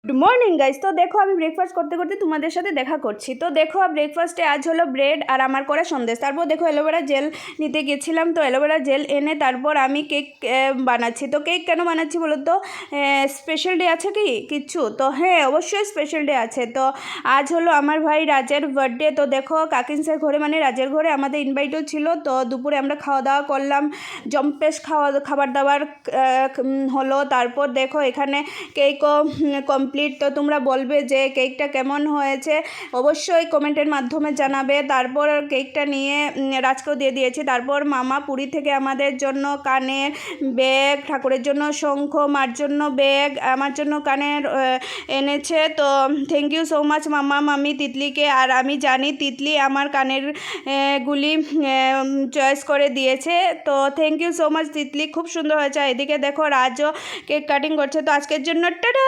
Good morning guys. তো দেখো আমি ব্রেকফাস্ট করতে করতে তোমাদের সাথে দেখা করছি। তো দেখো ব্রেকফাস্টে আজ হলো ব্রেড আর আমার করা সন্দেশ। তারপর দেখো অ্যালোভেরা জেল নিতে গেছিলাম, তো অ্যালোভেরা জেল এনে তারপর আমি কেক বানাচ্ছি। তো কেক কেন বানাচ্ছি বলো তো? স্পেশাল ডে আছে কি কিচ্ছু? তো হ্যাঁ, অবশ্যই স্পেশাল ডে আছে। তো আজ হলো আমার ভাই রাজের বার্থডে। তো দেখো কাকিনসের ঘরে মানে রাজের ঘরে আমাদের ইনভাইটও ছিল। তো দুপুরে আমরা খাওয়া দাওয়া করলাম, জম্পেশ খাবার দাবার হলো। তারপর দেখো এখানে কেকও কমপ্লিট। তো তোমরা বলবে যে কেকটা কেমন হয়েছে, অবশ্যই কমেন্টের মাধ্যমে জানাবে। তারপর কেকটা নিয়ে রাজকেও দিয়ে দিয়েছি। তারপর মামা পুরী থেকে আমাদের জন্য কানের ব্যাগ, ঠাকুরের জন্য শঙ্খ, মার জন্য ব্যাগ, আমার জন্য কানের এনেছে। তো থ্যাংক ইউ সো মাচ মামা, মামি, তিতলিকে। আর আমি জানি তিতলি আমার কানের গুলি চয়েস করে দিয়েছে। তো thank you so much Titli, খুব সুন্দর হয়েছে। এদিকে দেখো রাজও কেক কাটিং করছে। তো আজকের জন্য টাটা।